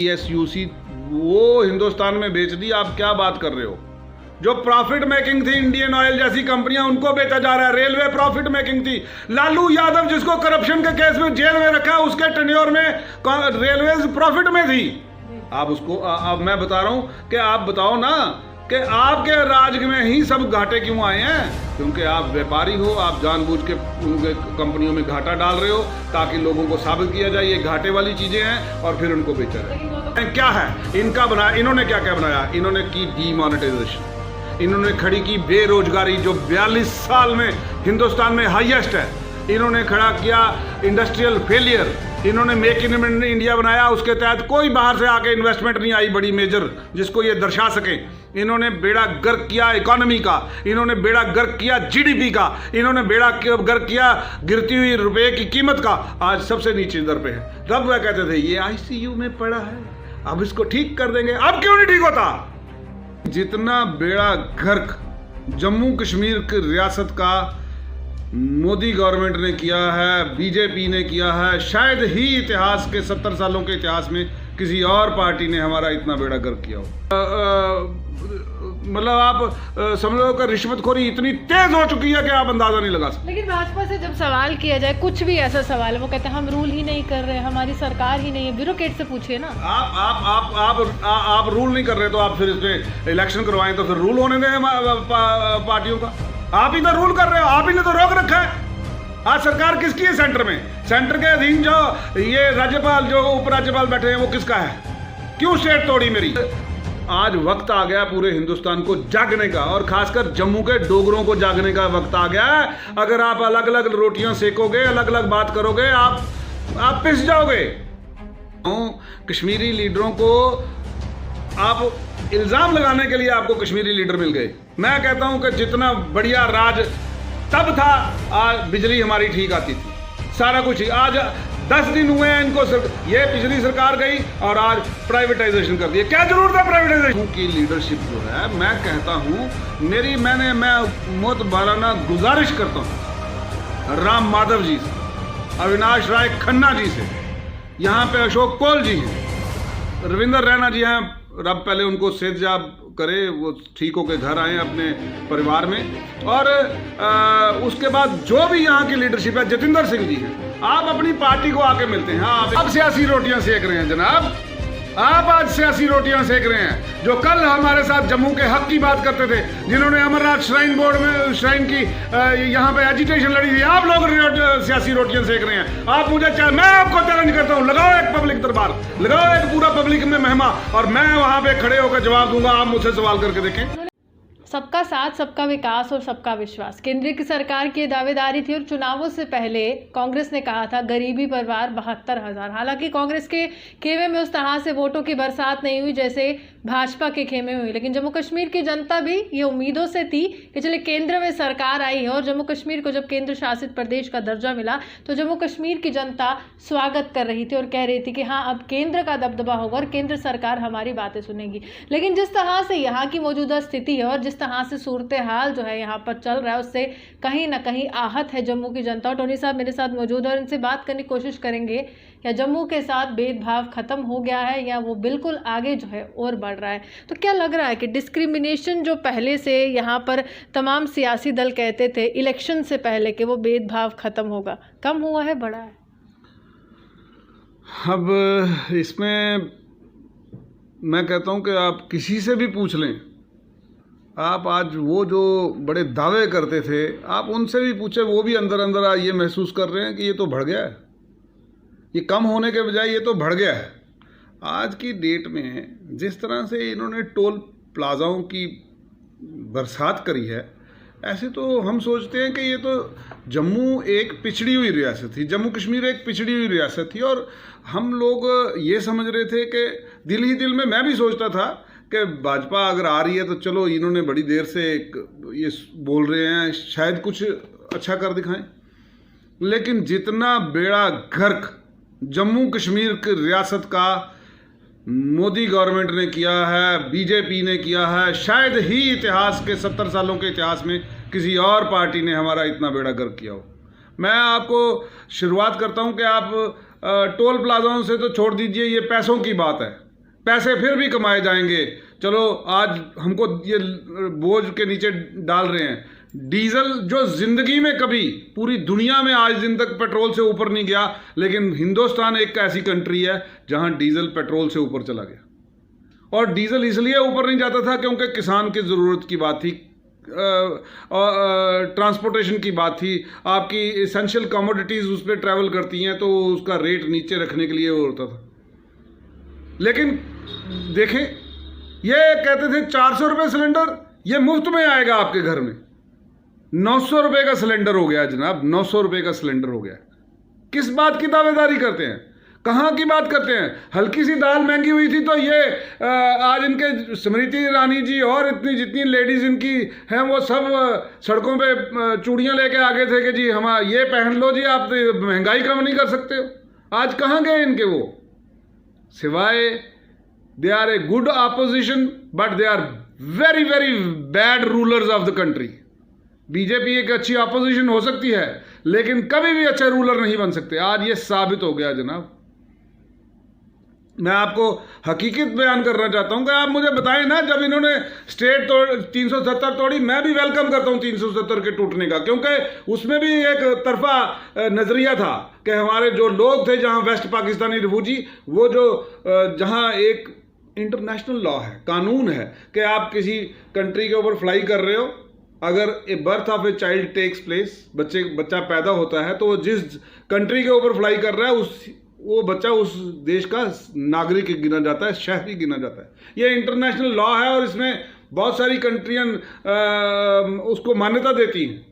एसयूसी वो हिंदुस्तान में बेच दी। आप क्या बात कर रहे हो? जो प्रॉफिट मेकिंग थी इंडियन ऑयल जैसी कंपनियां, उनको बेचा जा रहा है। रेलवे प्रॉफिट मेकिंग थी। लालू यादव जिसको करप्शन के केस में जेल में रखा, उसके टेन्योर में रेलवे प्रॉफिट में थी। आप उसको अब मैं बता रहा हूं कि आप बताओ ना कि आपके राज में ही सब घाटे क्यों आए हैं? क्योंकि आप व्यापारी हो, आप जानबूझ के कंपनियों में घाटा डाल रहे हो ताकि लोगों को साबित किया जाए ये घाटे वाली चीजें हैं और फिर उनको बेचा जाए। क्या है इनका बनाया? इन्होंने क्या क्या बनाया? इन्होंने की डीमोनेटाइजेशन, इन्होंने खड़ी की बेरोजगारी जो 42 साल में हिंदुस्तान में हाईएस्ट है। इन्होंने खड़ा किया इंडस्ट्रियल फेलियर। इन्होंने मेक इन इंडिया बनाया, उसके तहत कोई बाहर से आके इन्वेस्टमेंट नहीं आई बड़ी मेजर जिसको ये दर्शा सके। इन्होंने बेड़ा गर्क किया इकोनॉमी का, इन्होंने बेड़ा गर्क किया जीडीपी का, इन्होंने बेड़ा गर्क किया गिरती हुई रुपए की कीमत का। आज सबसे नीचे दर पे है। तब वह कहते थे ये आईसीयू में पड़ा है, अब इसको ठीक कर देंगे। अब क्यों नहीं ठीक होता? जितना बेड़ा गर्क जम्मू कश्मीर की रियासत का मोदी गवर्नमेंट ने किया है, बीजेपी ने किया है, शायद ही इतिहास के 70 सालों के इतिहास में किसी और पार्टी ने हमारा इतना बेड़ा गर्क किया हो। मतलब आप समझो कि रिश्वतखोरी इतनी तेज हो चुकी है कि आप अंदाजा नहीं लगा सकते। लेकिन भाजपा से जब सवाल किया जाए, कुछ भी ऐसा सवाल है, वो कहते हैं हम रूल ही नहीं कर रहे, हमारी सरकार ही नहीं है। ब्यूरोक्रेट से पूछिए ना। आप रूल नहीं कर रहे तो आप फिर इसमें इलेक्शन करवाएं तो फिर रूल होने दें पार्टियों का। आप ही तो रूल कर रहे हो, आप ही ने तो रोक रखा है। आज सरकार किसकी है सेंटर में? सेंटर के अधीन जो ये राज्यपाल जो उपराज्यपाल बैठे हैं वो किसका है? क्यों स्टेट तोड़ी मेरी? आज वक्त आ गया पूरे हिंदुस्तान को जागने का, और खासकर जम्मू के डोगरों को जागने का वक्त आ गया है। अगर आप अलग अलग रोटियां सेकोगे, अलग अलग बात करोगे, आप पिस जाओगे। कश्मीरी लीडरों को आप इल्जाम लगाने के लिए आपको कश्मीरी लीडर मिल गए। मैं कहता हूं कि जितना बढ़िया राज तब था, आज बिजली हमारी ठीक आती थी, सारा कुछ ही। आज 10 दिन हुए हैं इनको, ये पिछली सरकार गई और आज प्राइवेटाइजेशन कर दिया। क्या जरूरत है प्राइवेटाइजेशन की? लीडरशिप जो है, मैं कहता हूं मैं मोतबाराना गुजारिश करता हूं राम माधव जी से, अविनाश राय खन्ना जी से, यहाँ पे अशोक कौल जी हैं, रविंदर रैना जी हैं, रब पहले उनको सेहतयाब करे, वो ठीक होकर घर आए अपने परिवार में। और उसके बाद जो भी यहाँ की लीडरशिप है, जतिंदर सिंह जी हैं, आप अपनी पार्टी को आके मिलते हैं। हाँ, आप सियासी रोटियां सेक रहे हैं जनाब, आप आज सियासी रोटियां सेक रहे हैं। जो कल हमारे साथ जम्मू के हक की बात करते थे, जिन्होंने अमरनाथ श्राइन बोर्ड में श्राइन की यहाँ पे एजिटेशन लड़ी थी, आप लोग सियासी रोटियां सेक रहे हैं। आप मैं आपको चैलेंज करता हूँ, लगाओ एक पब्लिक दरबार, लगाओ एक पूरा पब्लिक में महिमा, और मैं वहां पे खड़े होकर जवाब दूंगा। आप मुझसे सवाल करके देखें। सबका साथ, सबका विकास और सबका विश्वास केंद्र की सरकार की दावेदारी थी। और चुनावों से पहले कांग्रेस ने कहा था गरीबी परिवार 72,000। हालांकि कांग्रेस के खेमे में उस तरह से वोटों की बरसात नहीं हुई जैसे भाजपा के खेमे हुई, लेकिन जम्मू कश्मीर की जनता भी ये उम्मीदों से थी कि चले केंद्र में सरकार आई है। और जम्मू कश्मीर को जब केंद्र शासित प्रदेश का दर्जा मिला तो जम्मू कश्मीर की जनता स्वागत कर रही थी और कह रही थी कि हाँ, अब केंद्र का दबदबा होगा और केंद्र सरकार हमारी बातें सुनेगी। लेकिन जिस तरह से यहाँ की मौजूदा स्थिति है और जिस तरह से सूरत हाल जो है यहाँ पर चल रहा है, उससे कहीं ना कहीं आहत है जम्मू की जनता। और टोनी साहब मेरे साथ मौजूद है और इनसे बात करने की कोशिश करेंगे, या जम्मू के साथ भेदभाव खत्म हो गया है या वो बिल्कुल आगे जो है और बढ़ रहा है। तो क्या लग रहा है कि डिस्क्रिमिनेशन जो पहले से यहाँ पर तमाम सियासी दल कहते थे इलेक्शन से पहले कि वो भेदभाव खत्म होगा, कम हुआ है, बढ़ा है? अब इसमें मैं कहता हूँ कि आप किसी से भी पूछ लें, आप आज वो जो बड़े दावे करते थे, आप उनसे भी पूछे, वो भी अंदर अंदर ये महसूस कर रहे हैं कि ये तो बढ़ गया है, ये कम होने के बजाय ये तो बढ़ गया है। आज की डेट में जिस तरह से इन्होंने टोल प्लाजाओं की बरसात करी है, ऐसे तो हम सोचते हैं कि ये तो जम्मू एक पिछड़ी हुई रियासत थी, जम्मू कश्मीर एक पिछड़ी हुई रियासत थी। और हम लोग ये समझ रहे थे कि दिल ही दिल में मैं भी सोचता था कि भाजपा अगर आ रही है तो चलो इन्होंने बड़ी देर से ये बोल रहे हैं, शायद कुछ अच्छा कर दिखाएं। लेकिन जितना बेड़ा गर्क जम्मू कश्मीर की रियासत का मोदी गवर्नमेंट ने किया है, बीजेपी ने किया है, शायद ही इतिहास के 70 सालों के इतिहास में किसी और पार्टी ने हमारा इतना बेड़ा गर्क किया हो। मैं आपको शुरुआत करता हूं कि आप टोल प्लाजाओं से तो छोड़ दीजिए, ये पैसों की बात है। पैसे फिर भी कमाए जाएंगे। चलो आज हमको ये बोझ के नीचे डाल रहे हैं। डीजल जो जिंदगी में कभी पूरी दुनिया में आज दिन तक पेट्रोल से ऊपर नहीं गया, लेकिन हिंदुस्तान एक ऐसी कंट्री है जहां डीजल पेट्रोल से ऊपर चला गया। और डीजल इसलिए ऊपर नहीं जाता था क्योंकि किसान की ज़रूरत की बात थी, ट्रांसपोर्टेशन की बात थी, आपकी एसेंशियल कमोडिटीज़ उस पर ट्रैवल करती हैं, तो उसका रेट नीचे रखने के लिए वो होता था। लेकिन देखें, ये कहते थे 400 रुपये सिलेंडर, ये मुफ्त में आएगा आपके घर में। 900 रुपये का सिलेंडर हो गया जनाब, 900 रुपये का सिलेंडर हो गया। किस बात की दावेदारी करते हैं, कहाँ की बात करते हैं? हल्की सी दाल महंगी हुई थी तो ये आज इनके स्मृति ईरानी जी और इतनी जितनी लेडीज़ इनकी हैं वो सब सड़कों पे चूड़ियाँ लेके आगे थे कि जी हम ये पहन लो जी, आप महंगाई कम नहीं कर सकते हो। आज कहाँ गए इनके वो? सिवाय they are a good opposition but they are very very bad rulers of the country. BJP एक अच्छी ऑपोजिशन हो सकती है लेकिन कभी भी अच्छे रूलर नहीं बन सकते। आज ये साबित हो गया जनाब। मैं आपको हकीकत बयान करना चाहता हूं कि आप मुझे बताएं ना, जब इन्होंने स्टेट 370 तोड़ी, मैं भी वेलकम करता हूं 370 के टूटने का, क्योंकि उसमें भी एक तरफा नजरिया था कि हमारे जो लोग थे जहां वेस्ट पाकिस्तानी रिफ्यूजी, वो जो जहां एक इंटरनेशनल लॉ है, कानून है कि आप किसी कंट्री के ऊपर फ्लाई कर रहे हो, अगर a birth of a child takes place, बच्चा पैदा होता है, तो वो जिस कंट्री के ऊपर फ्लाई कर रहा है वो बच्चा उस देश का नागरिक गिना जाता है, शहरी गिना जाता है। ये इंटरनेशनल लॉ है और इसमें बहुत सारी कंट्रियां उसको मान्यता देती हैं।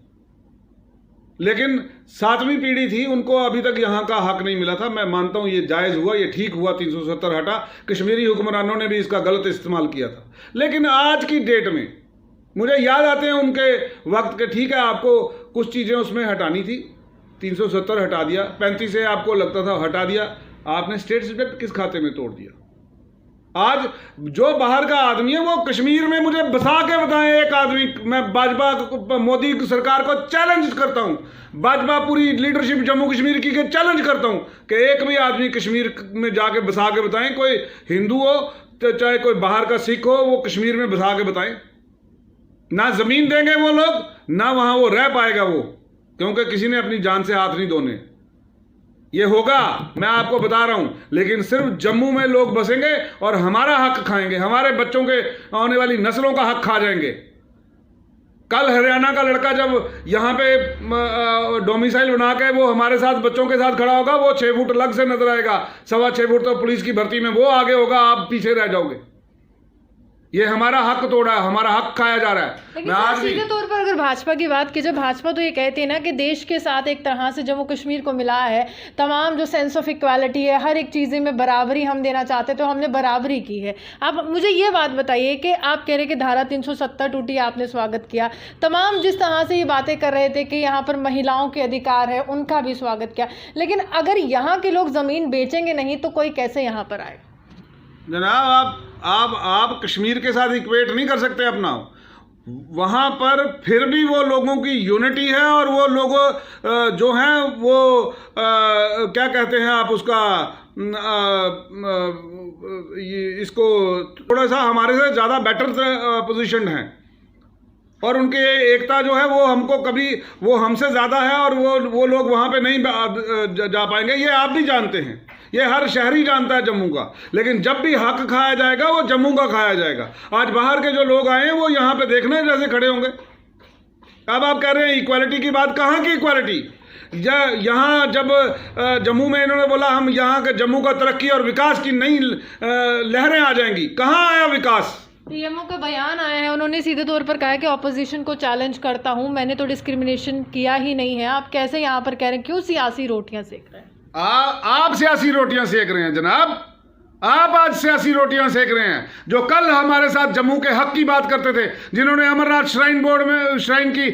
लेकिन 7वीं पीढ़ी थी, उनको अभी तक यहाँ का हक नहीं मिला था। मैं मानता हूँ ये जायज़ हुआ, ये ठीक हुआ, 370 हटा। कश्मीरी हुक्मरानों ने भी इसका गलत इस्तेमाल किया था। लेकिन आज की डेट में मुझे याद आते हैं उनके वक्त के, ठीक है आपको कुछ चीज़ें उसमें हटानी थी, 370 हटा दिया, 35 से आपको लगता था हटा दिया, आपने स्टेट सब्जेक्ट किस खाते में तोड़ दिया? आज जो बाहर का आदमी है वो कश्मीर में मुझे बसा के बताएं एक आदमी। मैं भाजपा मोदी सरकार को चैलेंज करता हूं, भाजपा पूरी लीडरशिप जम्मू कश्मीर की के चैलेंज करता हूं कि एक भी आदमी कश्मीर में जाके बसा के बताएं, कोई हिंदू हो चाहे कोई बाहर का सिख हो, वो कश्मीर में बसा के बताएं। ना जमीन देंगे वो लोग, ना वहां वो रह पाएगा वो, क्योंकि किसी ने अपनी जान से हाथ नहीं धोने। ये होगा, मैं आपको बता रहा हूं, लेकिन सिर्फ जम्मू में लोग बसेंगे और हमारा हक खाएंगे, हमारे बच्चों के आने वाली नस्लों का हक खा जाएंगे। कल हरियाणा का लड़का जब यहाँ पे डोमिसाइल बना के वो हमारे साथ बच्चों के साथ खड़ा होगा, वो 6 फुट अलग से नजर आएगा, 6.25 फुट तो पुलिस की भर्ती में वो आगे होगा, आप पीछे रह जाओगे। ये हमारा हक तोड़ा है, हमारा हक खाया जा रहा है। लेकिन सीधे तौर पर अगर भाजपा की बात की जाए, भाजपा तो ये कहती है ना कि देश के साथ एक तरह से जम्मू कश्मीर को मिला है, तमाम जो सेंस ऑफ इक्वालिटी है, हर एक चीज़ें में बराबरी हम देना चाहते, तो हमने बराबरी की है। आप मुझे ये बात बताइए कि आप कह रहे कि धारा 370 टूटी, आपने स्वागत किया, तमाम जिस तरह से ये बातें कर रहे थे कि यहाँ पर महिलाओं के अधिकार है, उनका भी स्वागत किया, लेकिन अगर यहाँ के लोग ज़मीन बेचेंगे नहीं तो कोई कैसे यहाँ पर आएगा? जनाब आप कश्मीर के साथ इक्वेट नहीं कर सकते अपना। वहाँ पर फिर भी वो लोगों की यूनिटी है और वो लोग जो हैं वो क्या कहते हैं आप उसका इसको थोड़ा सा हमारे से ज़्यादा बेटर पोजीशन है और उनकी एकता जो है वो हमको कभी वो हमसे ज़्यादा है और वो लोग वहाँ पे नहीं जा पाएंगे। ये आप भी जानते हैं, ये हर शहरी जानता है जम्मू का। लेकिन जब भी हक खाया जाएगा वो जम्मू का खाया जाएगा। आज बाहर के जो लोग आए हैं वो यहाँ पे देखने जैसे खड़े होंगे। अब आप कह रहे हैं इक्वालिटी की बात, कहाँ की इक्वालिटी? यहाँ जब जम्मू में इन्होंने बोला हम यहाँ के जम्मू का तरक्की और विकास की नई लहरें आ जाएंगी, कहाँ आया विकास? पीएमओ का बयान आया है, उन्होंने सीधे तौर पर कहा है कि ऑपोजिशन को चैलेंज करता हूं, मैंने तो डिस्क्रिमिनेशन किया ही नहीं है। आप कैसे यहाँ पर कह रहे हैं, क्यों सियासी रोटियां सेक रहे हैं? आप सियासी रोटियां सेक रहे हैं जनाब, आप आज सियासी रोटियां सेक रहे हैं। जो कल हमारे साथ जम्मू के हक की बात करते थे, जिन्होंने अमरनाथ श्राइन बोर्ड में श्राइन की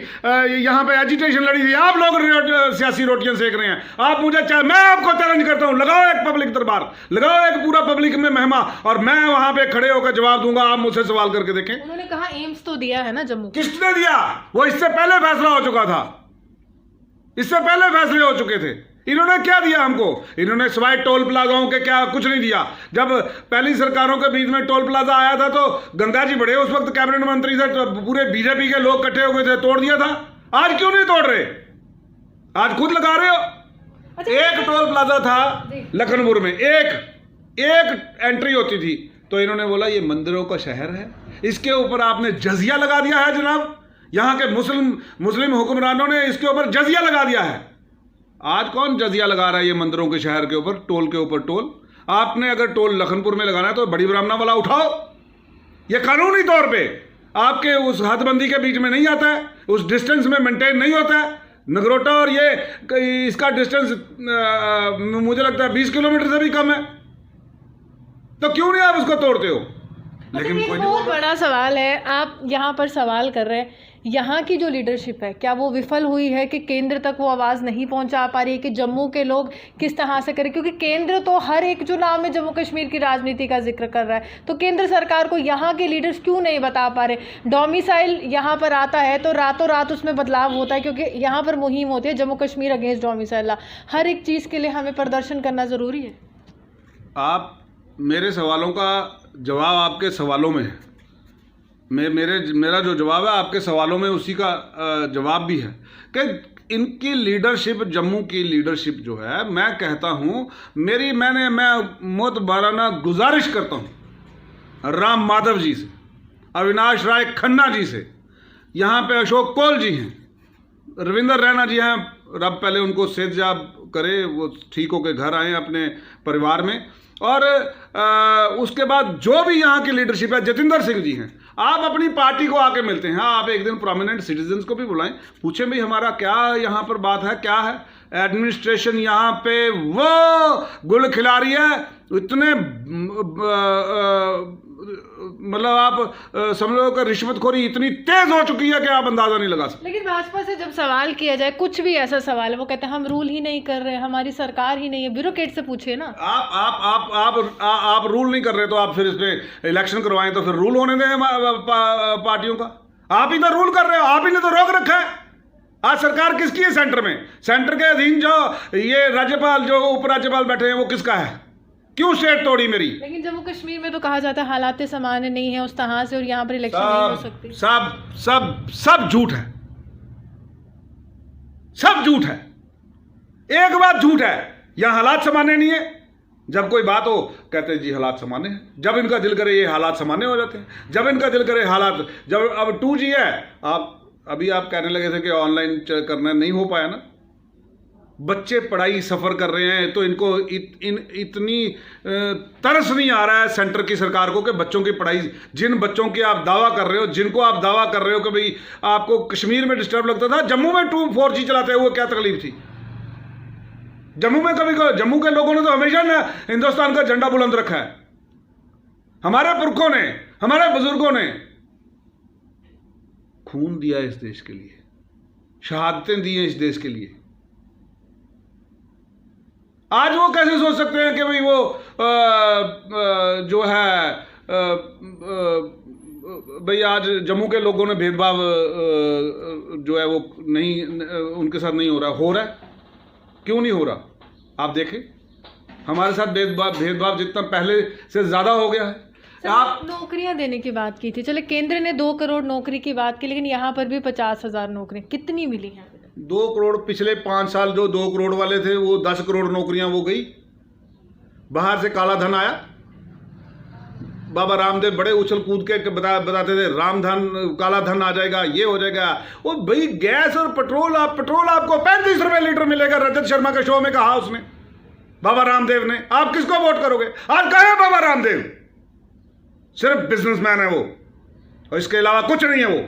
यहाँ पे एजिटेशन लड़ी थी, आप लोग सियासी रोटियां सेक रहे हैं। आप मैं आपको चैलेंज करता हूं, लगाओ एक पब्लिक दरबार, लगाओ एक पूरा पब्लिक में महिमा और मैं वहां पे खड़े होकर जवाब दूंगा। आप मुझसे सवाल करके देखें। उन्होंने कहा एम्स तो दिया है ना जम्मू, किसने दिया? वो इससे पहले फैसला हो चुका था, इससे पहले फैसले हो चुके थे। इन्होंने क्या दिया हमको? इन्होंने सिवाय टोल प्लाजाओं के क्या कुछ नहीं दिया। जब पहली सरकारों के बीच में टोल प्लाजा आया था तो गंगा जी बड़े उस वक्त कैबिनेट मंत्री थे, तो पूरे बीजेपी के लोग इकट्ठे हो गए थे, तोड़ दिया था। आज क्यों नहीं तोड़ रहे? आज खुद लगा रहे हो। अच्छा, एक टोल प्लाजा था लखनपुर में, एक एंट्री होती थी, तो इन्होंने बोला ये मंदिरों का शहर है, इसके ऊपर आपने जजिया लगा दिया है जनाब। यहाँ के मुस्लिम हुक्मरानों ने इसके ऊपर जजिया लगा दिया है। आज कौन जजिया लगा रहा है ये मंदिरों के शहर के ऊपर, टोल के ऊपर टोल? आपने अगर टोल लखनपुर में लगाना है तो बड़ी ब्राह्मणा वाला उठाओ। ये कानूनी तौर पे आपके उस हदबंदी के बीच में नहीं आता है, उस डिस्टेंस में मेंटेन नहीं होता है। नगरोटा और ये इसका डिस्टेंस मुझे लगता है 20 किलोमीटर से भी कम है, तो क्यों नहीं आप उसको तोड़ते हो? लेकिन ये बहुत बड़ा सवाल है, आप यहाँ पर सवाल कर रहे हैं, यहाँ की जो लीडरशिप है क्या वो विफल हुई है कि केंद्र तक वो आवाज़ नहीं पहुँचा पा रही है कि जम्मू के लोग किस तरह से करें? क्योंकि केंद्र तो हर एक चुनाव में जम्मू कश्मीर की राजनीति का जिक्र कर रहा है, तो केंद्र सरकार को यहाँ के लीडर्स क्यों नहीं बता पा रहे? डोमिसाइल यहाँ पर आता है तो रातों रात उसमें बदलाव होता है, क्योंकि यहाँ पर मुहिम होती है जम्मू कश्मीर अगेंस्ट डोमिसाइल। हर एक चीज़ के लिए हमें प्रदर्शन करना ज़रूरी है। आप मेरे सवालों का जवाब आपके सवालों में है, मेरा जो जवाब है आपके सवालों में उसी का जवाब भी है कि इनकी लीडरशिप, जम्मू की लीडरशिप जो है, मैं कहता हूँ मैं मोतबाराना गुजारिश करता हूँ राम माधव जी से, अविनाश राय खन्ना जी से, यहाँ पे अशोक कौल जी हैं, रविंदर रैना जी हैं, रब पहले उनको सेहतयाब करे, वो ठीक होकर घर आए अपने परिवार में, और उसके बाद जो भी यहाँ की लीडरशिप है, जतिंदर सिंह जी हैं, आप अपनी पार्टी को आके मिलते हैं। हाँ, आप एक दिन प्रोमिनेंट सिटीजन्स को भी बुलाएं, पूछें भाई हमारा क्या यहाँ पर बात है, क्या है। एडमिनिस्ट्रेशन यहाँ पे वो गुल खिला रही है, इतने मतलब आप समझो कि रिश्वतखोरी इतनी तेज हो चुकी है कि आप अंदाजा नहीं लगा सकते। लेकिन भाजपा से जब सवाल किया जाए, कुछ भी ऐसा सवाल है, वो कहते हैं हम रूल ही नहीं कर रहे, हमारी सरकार ही नहीं है। ब्यूरोक्रेट से पूछिए ना। आप रूल नहीं कर रहे तो आप फिर इस पे इलेक्शन करवाएं, तो फिर रूल होने दें पार्टियों का। आप ही तो रूल कर रहे हो, आप ही ने तो रोक रखा है। आज सरकार किसकी है सेंटर में? सेंटर के अधीन जो ये राज्यपाल, जो उपराज्यपाल बैठे हैं, वो किसका है? क्यों स्टेट तोड़ी मेरी? लेकिन जम्मू कश्मीर में तो कहा जाता है हालात सामान्य नहीं है उस तरह से, और यहाँ पर इलेक्शन नहीं हो सकती। सब झूठ है, सब झूठ है। एक बात झूठ है, यहाँ हालात सामान्य नहीं है। जब कोई बात हो कहते हैं जी हालात सामान्य है, जब इनका दिल करे ये हालात सामान्य हो जाते हैं, जब इनका दिल करे हालात, जब अब 2G है, अभी आप कहने लगे थे कि ऑनलाइन करना नहीं हो पाया ना। बच्चे पढ़ाई सफ़र कर रहे हैं, तो इनको इतनी तरस नहीं आ रहा है सेंटर की सरकार को कि बच्चों की पढ़ाई, जिन बच्चों की आप दावा कर रहे हो, जिनको आप दावा कर रहे हो कि भाई आपको कश्मीर में डिस्टर्ब लगता था, जम्मू में 4G चलाते हुए क्या तकलीफ थी? जम्मू में जम्मू के लोगों ने तो हमेशा ना हिंदुस्तान का झंडा बुलंद रखा है। हमारे पुरखों ने, हमारे बुजुर्गों ने खून दिया इस देश के लिए, शहादतें दी हैं इस देश के लिए। आज वो कैसे सोच सकते हैं कि भाई वो जो है भाई आज जम्मू के लोगों ने भेदभाव जो है वो नहीं, उनके साथ नहीं हो रहा है। क्यों नहीं हो रहा? आप देखें, हमारे साथ भेदभाव जितना पहले से ज़्यादा हो गया है। आप नौकरियां देने की बात की थी, चले केंद्र ने 2 करोड़ नौकरी की बात की, लेकिन यहाँ पर भी 50,000 नौकरियां कितनी मिली हैं? 2 करोड़, पिछले 5 साल जो 2 करोड़ वाले थे वो 10 करोड़ नौकरियां वो गई। बाहर से काला धन आया। बाबा रामदेव बड़े उछल कूद के बताते थे रामधन, काला धन आ जाएगा, ये हो जाएगा। वो भाई गैस और पेट्रोल आपको 35 रुपए लीटर मिलेगा। रजत शर्मा के शो में कहा उसने, बाबा रामदेव ने। आप किसको वोट करोगे? आज कहे है बाबा रामदेव? सिर्फ बिजनेसमैन है वो, और इसके अलावा कुछ नहीं है वो।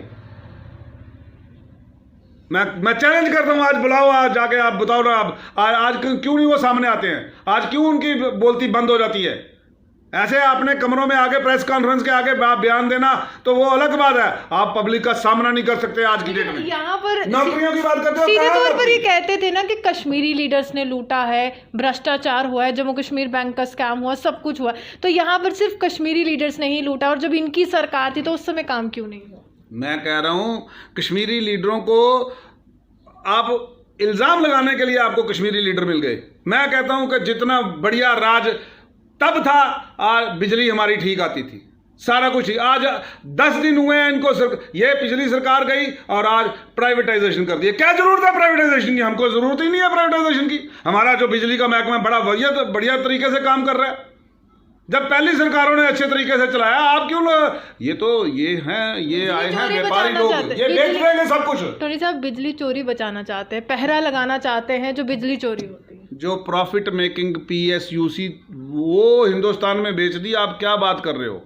मैं चैलेंज करता हूं, आज बुलाओ, आज जाके आप बताओ ना, आप आज क्यों नहीं वो सामने आते हैं? आज क्यों उनकी बोलती बंद हो जाती है? ऐसे आपने कमरों में आगे प्रेस कॉन्फ्रेंस के आगे बयान देना तो वो अलग बात है, आप पब्लिक का सामना नहीं कर सकते आज की डेट में। यहाँ पर नौकरियों की बात करते हो, सीधे तौर पर ये कहते थे ना कि कश्मीरी लीडर्स ने लूटा है, भ्रष्टाचार हुआ है, जम्मू कश्मीर बैंक का स्कैम हुआ, सब कुछ हुआ। तो यहाँ पर सिर्फ कश्मीरी लीडर्स ने ही लूटा, और जब इनकी सरकार थी तो उस समय काम क्यों नहीं हुआ? मैं कह रहा हूं कश्मीरी लीडरों को आप इल्ज़ाम लगाने के लिए आपको कश्मीरी लीडर मिल गए। मैं कहता हूं कि जितना बढ़िया राज तब था, आज बिजली हमारी ठीक आती थी, सारा कुछ ही। आज 10 दिन हुए हैं इनको, ये पिछली सरकार गई और आज प्राइवेटाइजेशन कर दिया। क्या जरूरत है प्राइवेटाइजेशन की? हमको जरूरत ही नहीं है प्राइवेटाइजेशन की। हमारा जो बिजली का महकमा बड़ा बढ़िया तरीके से काम कर रहा है। जब पहली सरकारों ने अच्छे तरीके से चलाया, आप क्यों ये आए हैं व्यापारी लोग, ये बेच देंगे सब कुछ। टोनी साहब, बिजली चोरी बचाना चाहते हैं, पहरा लगाना चाहते हैं जो बिजली चोरी होती है। जो प्रॉफिट मेकिंग PSUC वो हिंदुस्तान में बेच दी। आप क्या बात कर रहे हो?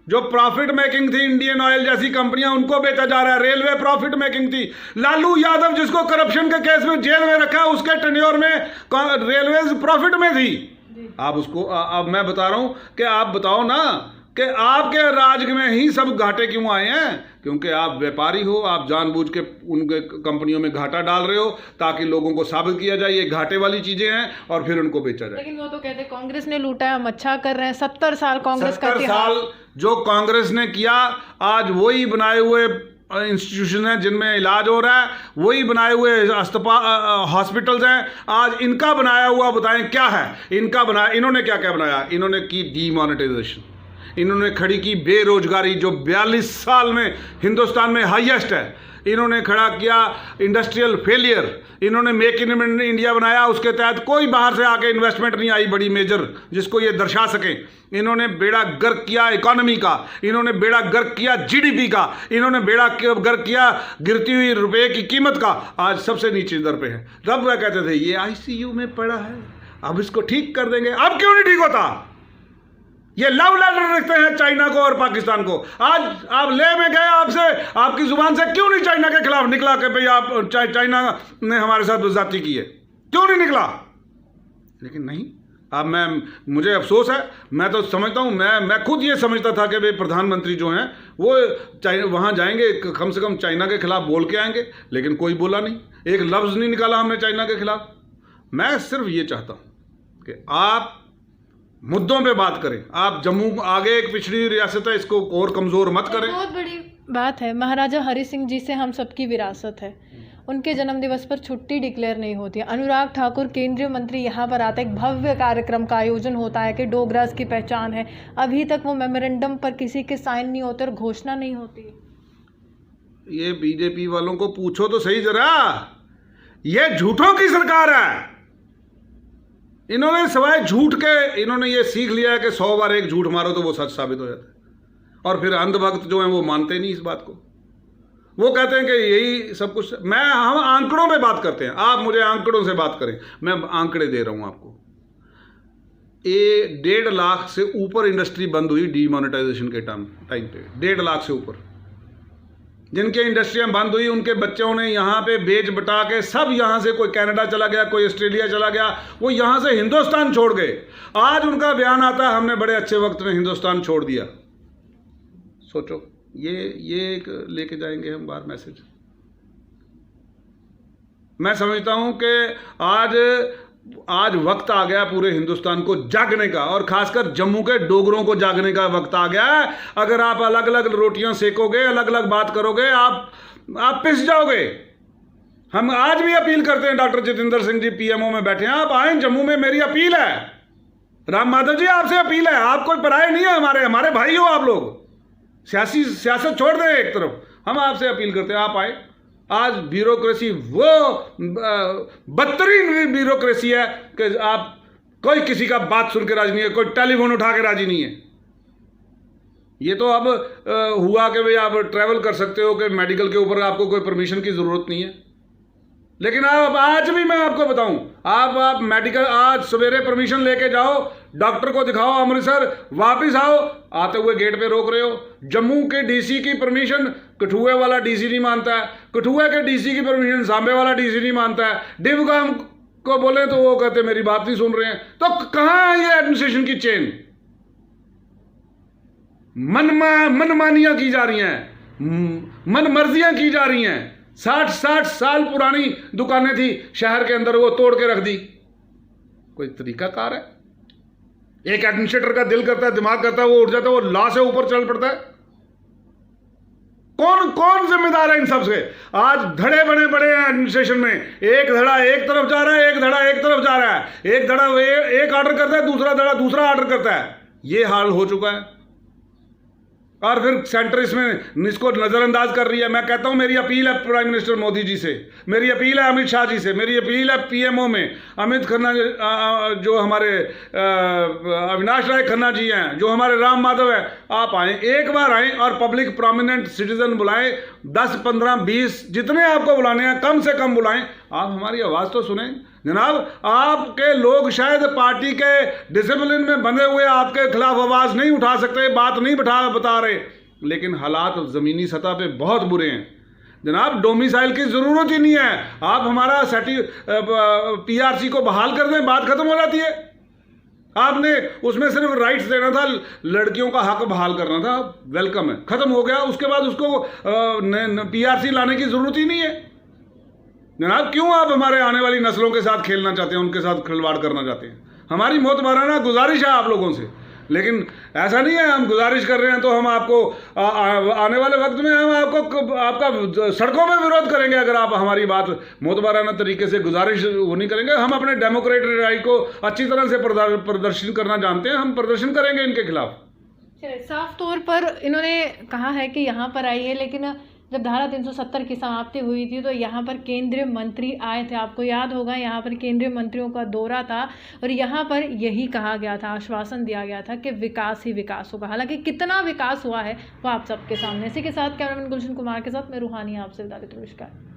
जो प्रॉफिट मेकिंग थी इंडियन ऑयल जैसी कंपनियां, उनको बेचा जा रहा है। रेलवे प्रॉफिट मेकिंग थी। लालू यादव जिसको करप्शन के केस में जेल में रखा है, उसके टेन्योर में रेलवे प्रॉफिट में थी। आप उसको अब मैं बता रहा हूं कि आप बताओ ना कि आपके राज में ही सब घाटे क्यों आए हैं? क्योंकि आप व्यापारी हो, आप जानबूझ के उनके कंपनियों में घाटा डाल रहे हो ताकि लोगों को साबित किया जाए ये घाटे वाली चीजें हैं और फिर उनको बेचा जाए। लेकिन वो तो कहते हैं कांग्रेस ने लूटा है, हम अच्छा कर रहे हैं। 70 साल कांग्रेस का 70 साल जो कांग्रेस ने किया, आज वही बनाए हुए इंस्टीट्यूशन हैं जिनमें इलाज हो रहा है, वही बनाए हुए हॉस्पिटल्स हैं। आज इनका बनाया हुआ बताएं क्या है? इन्होंने क्या क्या बनाया? इन्होंने की डीमोनेटाइजेशन, इन्होंने खड़ी की बेरोजगारी जो 42 साल में हिंदुस्तान में हाईएस्ट है। इन्होंने खड़ा किया इंडस्ट्रियल फेलियर। इन्होंने मेक इन इंडिया बनाया, उसके तहत कोई बाहर से आके इन्वेस्टमेंट नहीं आई बड़ी मेजर जिसको ये दर्शा सकें। इन्होंने बेड़ा गर्क किया इकोनॉमी का, इन्होंने बेड़ा गर्क किया GDP का, इन्होंने बेड़ा गर्क किया गिरती हुई रुपए की कीमत का। आज सबसे नीचे दर पे है। तब वह कहते थे ये ICU में पड़ा है, अब इसको ठीक कर देंगे। अब क्यों नहीं ठीक होता? ये लव लेटर लिखते हैं चाइना को और पाकिस्तान को। आज आप ले में गए, आपसे आपकी जुबान से क्यों नहीं चाइना के खिलाफ निकला कि भाई आप चाइना ने हमारे साथ ज्यादती की है? क्यों नहीं निकला? लेकिन नहीं। अब मुझे अफसोस है। मैं तो समझता हूँ, मैं खुद ये समझता था कि भाई प्रधानमंत्री जो हैं वो वहाँ जाएंगे, कम से कम चाइना के खिलाफ बोल के आएंगे, लेकिन कोई बोला नहीं, एक लफ्ज़ नहीं निकाला हमने चाइना के खिलाफ। मैं सिर्फ ये चाहता हूँ कि आप मुद्दों पे बात करें। आप जम्मू आगे एक पिछड़ी रियासत है, इसको और कमज़ोर मत करें। बहुत बड़ी बात है, महाराजा हरि सिंह जी से हम सबकी विरासत है। उनके जन्म दिवस पर छुट्टी डिक्लेयर नहीं होती है। अनुराग ठाकुर केंद्रीय मंत्री यहाँ पर आते, एक भव्य कार्यक्रम का आयोजन होता है कि डोगरास की पहचान है। अभी तक वो मेमोरेंडम पर किसी के साइन नहीं होते और घोषणा नहीं होती। ये बीजेपी वालों को पूछो तो सही जरा, ये झूठों की सरकार है। इन्होंने सिवाय झूठ के इन्होंने ये सीख लिया है कि 100 बार एक झूठ मारो तो वो सच साबित हो जाता है। और फिर अंधभक्त जो हैं वो मानते नहीं इस बात को। वो कहते हैं कि यही सब कुछ। हम आंकड़ों पे बात करते हैं, आप मुझे आंकड़ों से बात करें। मैं आंकड़े दे रहा हूं आपको। 1.5 लाख से ऊपर इंडस्ट्री बंद हुई डीमोनेटाइजेशन के टाइम पे। 1.5 लाख से ऊपर जिनके इंडस्ट्रियां बंद हुई, उनके बच्चों ने यहाँ पे बेच बटा के सब यहाँ से, कोई कनाडा चला गया, कोई ऑस्ट्रेलिया चला गया, वो यहाँ से हिंदुस्तान छोड़ गए। आज उनका बयान आता है हमने बड़े अच्छे वक्त में हिंदुस्तान छोड़ दिया। सोचो, ये एक लेके जाएंगे हम बाहर मैसेज। मैं समझता हूं कि आज वक्त आ गया पूरे हिंदुस्तान को जागने का, और खासकर जम्मू के डोगरों को जागने का वक्त आ गया है। अगर आप अलग अलग रोटियां सेकोगे, अलग अलग बात करोगे, आप पिस जाओगे। हम आज भी अपील करते हैं, डॉक्टर जितेंद्र सिंह जी PMO में बैठे हैं, आप आए जम्मू में, मेरी अपील है। राम माधव जी आपसे अपील है, आप कोई पराये नहीं है, हमारे भाई हो आप लोग। सियासत छोड़ दें एक तरफ, हम आपसे अपील करते हैं आप आए। आज ब्यूरोक्रेसी वो बदतरीन ब्यूरोक्रेसी है कि आप कोई किसी का बात सुन के राजी नहीं है, कोई टेलीफोन उठा के राजी नहीं है। ये तो अब हुआ कि भाई आप ट्रैवल कर सकते हो, कि मेडिकल के ऊपर आपको कोई परमिशन की ज़रूरत नहीं है। लेकिन आप आज भी मैं आपको बताऊं, आप मेडिकल आज सवेरे परमिशन लेके जाओ, डॉक्टर को दिखाओ अमृतसर, वापस आओ, आते हुए गेट पे रोक रहे हो। जम्मू के DC की परमिशन कठुए वाला DC नहीं मानता है, कठुए के DC की परमिशन सांबे वाला DC नहीं मानता है, डिवगाम को बोले तो वो कहते मेरी बात नहीं सुन रहे हैं। तो कहाँ है ये एडमिनिस्ट्रेशन की चेन? मनमानियां की जा रही हैं, मन मर्जियां की जा रही हैं। 60 साल पुरानी दुकानें थी शहर के अंदर, वो तोड़ के रख दी। कोई तरीकाकार है? एक एडमिनिस्ट्रेटर का दिल करता है, दिमाग करता है, वो उठ जाता है, वो लॉ से ऊपर चल पड़ता है। कौन कौन जिम्मेदार है इन सब से? आज धड़े बने बड़े हैं एडमिनिस्ट्रेशन में, एक धड़ा एक तरफ जा रहा है, एक धड़ा एक तरफ जा रहा है, एक धड़ा एक ऑर्डर करता है, दूसरा धड़ा दूसरा ऑर्डर करता है। ये हाल हो चुका है और फिर सेंटर इसमें इसको नजरअंदाज कर रही है। मैं कहता हूं मेरी अपील है प्राइम मिनिस्टर मोदी जी से, मेरी अपील है अमित शाह जी से, मेरी अपील है पीएमओ में अमित खन्ना, जो हमारे अविनाश राय खन्ना जी हैं, जो हमारे राम माधव है, आप आएँ, एक बार आएँ और पब्लिक प्रोमिनेंट सिटीजन बुलाएं, 10, 15, 20 जितने आपको बुलाने हैं कम से कम बुलाएं। आप हमारी आवाज़ तो सुने जनाब। आपके लोग शायद पार्टी के डिसिप्लिन में बंधे हुए आपके खिलाफ आवाज़ नहीं उठा सकते, बात नहीं बता रहे, लेकिन हालात ज़मीनी सतह पे बहुत बुरे हैं जनाब। डोमिसाइल की ज़रूरत ही नहीं है, आप हमारा पीआरसी को बहाल कर दें, बात खत्म हो जाती है। आपने उसमें सिर्फ राइट्स देना था, लड़कियों का हक बहाल करना था, वेलकम है, खत्म हो गया। उसके बाद उसको पीआरसी लाने की ज़रूरत ही नहीं है जनाब। क्यों आप हमारे आने वाली नस्लों के साथ खेलना चाहते हैं, उनके साथ खिलवाड़ करना चाहते हैं? हमारी मोतबाराना गुजारिश है आप लोगों से, लेकिन ऐसा नहीं है हम गुजारिश कर रहे हैं तो हम आपको आने वाले वक्त में हम आपका सड़कों में विरोध करेंगे अगर आप हमारी बात मोतबाराना तरीके से गुजारिश वो नहीं करेंगे। हम अपने डेमोक्रेटिक राइट को अच्छी तरह से प्रदर्शन करना जानते हैं, हम प्रदर्शन करेंगे इनके खिलाफ। साफ तौर पर इन्होंने कहा है कि यहाँ पर आई है, लेकिन जब धारा 370 की समाप्ति हुई थी तो यहाँ पर केंद्रीय मंत्री आए थे, आपको याद होगा, यहाँ पर केंद्रीय मंत्रियों का दौरा था और यहाँ पर यही कहा गया था, आश्वासन दिया गया था कि विकास ही विकास होगा। हालांकि कितना विकास हुआ है वो आप सबके सामने। इसी के साथ कैमरामैन गुलशन कुमार के साथ मैं रूहानी आपसे विदा लेती हूं। नमस्कार।